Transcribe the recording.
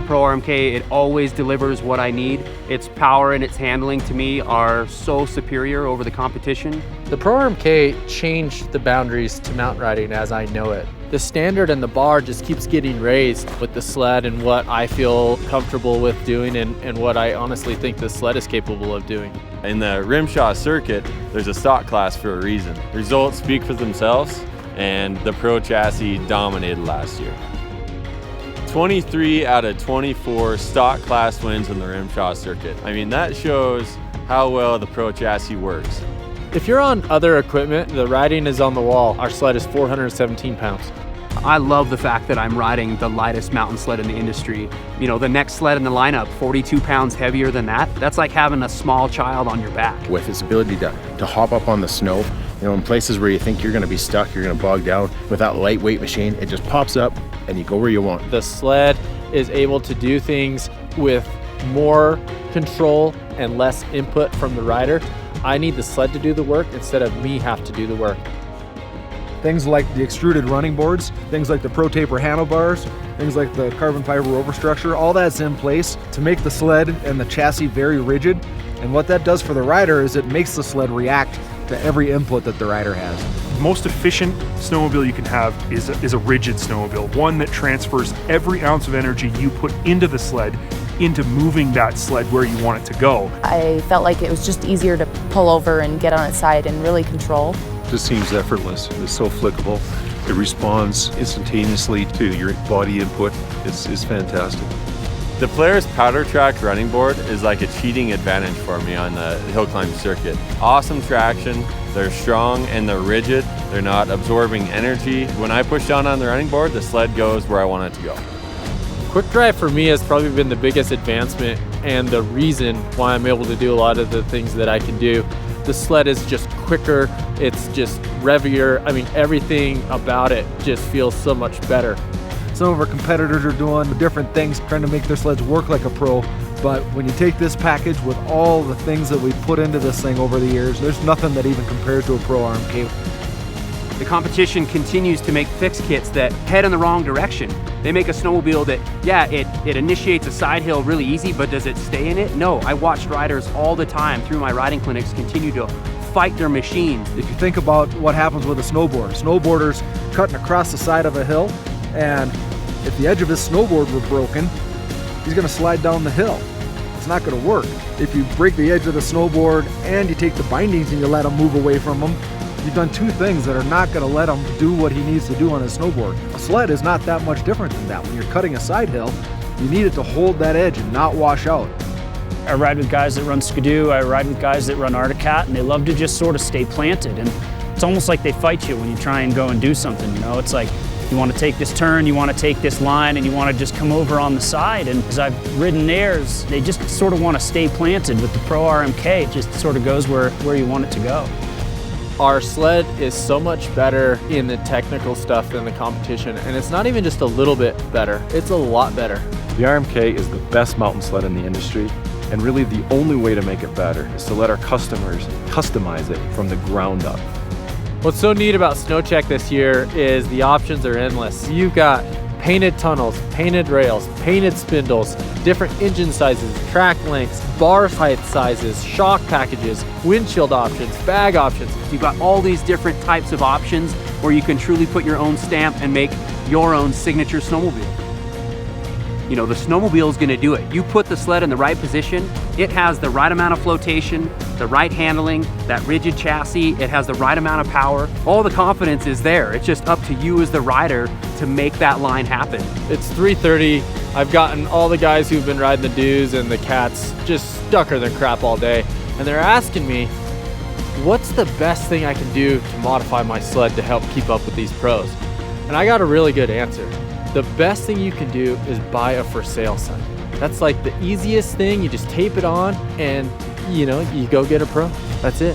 Pro RMK, it always delivers what I need. Its power and its handling to me are so superior over the competition. The Pro RMK changed the boundaries to mountain riding as I know it. The standard and the bar just keeps getting raised with the sled and what I feel comfortable with doing and what I honestly think the sled is capable of doing. In the Rimshaw circuit, there's a stock class for a reason. Results speak for themselves, and the Pro chassis dominated last year. 23 out of 24 stock class wins in the Rimshaw circuit. I mean, that shows how well the Pro chassis works. If you're on other equipment, the riding is on the wall. Our sled is 417 pounds. I love the fact that I'm riding the lightest mountain sled in the industry. You know, the next sled in the lineup, 42 pounds heavier than that. That's like having a small child on your back. With its ability to hop up on the snow, you know, in places where you think you're gonna be stuck, you're gonna bog down, with that lightweight machine, it just pops up and you go where you want. The sled is able to do things with more control and less input from the rider. I need the sled to do the work instead of me have to do the work. Things like the extruded running boards, things like the Pro Taper handlebars, things like the carbon fiber overstructure, all that's in place to make the sled and the chassis very rigid. And what that does for the rider is it makes the sled react to every input that the rider has. The most efficient snowmobile you can have is a rigid snowmobile, one that transfers every ounce of energy you put into the sled into moving that sled where you want it to go. I felt like it was just easier to pull over and get on its side and really control. Just seems effortless. It's so flickable. It responds instantaneously to your body input. It's fantastic. The Polaris powder track running board is like a cheating advantage for me on the hill climb circuit. Awesome traction, they're strong and they're rigid. They're not absorbing energy. When I push down on the running board, the sled goes where I want it to go. Quick drive for me has probably been the biggest advancement and the reason why I'm able to do a lot of the things that I can do. The sled is just quicker, it's just revier. I mean, everything about it just feels so much better. Some of our competitors are doing different things, trying to make their sleds work like a pro. But when you take this package with all the things that we've put into this thing over the years, there's nothing that even compares to a Pro RMK. The competition continues to make fix kits that head in the wrong direction. They make a snowmobile that, yeah, it initiates a side hill really easy, but does it stay in it? No, I watched riders all the time through my riding clinics continue to fight their machines. If you think about what happens with a snowboard, snowboarder's cutting across the side of a hill, and if the edge of his snowboard were broken, he's gonna slide down the hill. It's not gonna work. If you break the edge of the snowboard and you take the bindings and you let him move away from them, you've done two things that are not going to let him do what he needs to do on his snowboard. A sled is not that much different than that. When you're cutting a side hill, you need it to hold that edge and not wash out. I ride with guys that run Skidoo, I ride with guys that run Arctic Cat, and they love to just sort of stay planted. And it's almost like they fight you when you try and go and do something, you know? It's like, you want to take this turn, you want to take this line, and you want to just come over on the side. And as I've ridden theirs, they just sort of want to stay planted. With the Pro RMK, it just sort of goes where you want it to go. Our sled is so much better in the technical stuff than the competition, and it's not even just a little bit better, it's a lot better. The RMK is the best mountain sled in the industry, and really the only way to make it better is to let our customers customize it from the ground up. What's so neat about SnowCheck this year is the options are endless. You've got painted tunnels, painted rails, painted spindles, different engine sizes, track lengths, bar height sizes, shock packages, windshield options, bag options. You've got all these different types of options where you can truly put your own stamp and make your own signature snowmobile. You know, the snowmobile is going to do it. You put the sled in the right position, it has the right amount of flotation, the right handling, that rigid chassis, it has the right amount of power. All the confidence is there. It's just up to you as the rider to make that line happen. It's 3:30. I've gotten all the guys who've been riding the Doos and the Cats just stucker than crap all day. And they're asking me, what's the best thing I can do to modify my sled to help keep up with these pros? And I got a really good answer. The best thing you can do is buy a for sale sign. That's like the easiest thing. You just tape it on and, you know, you go get a pro. That's it.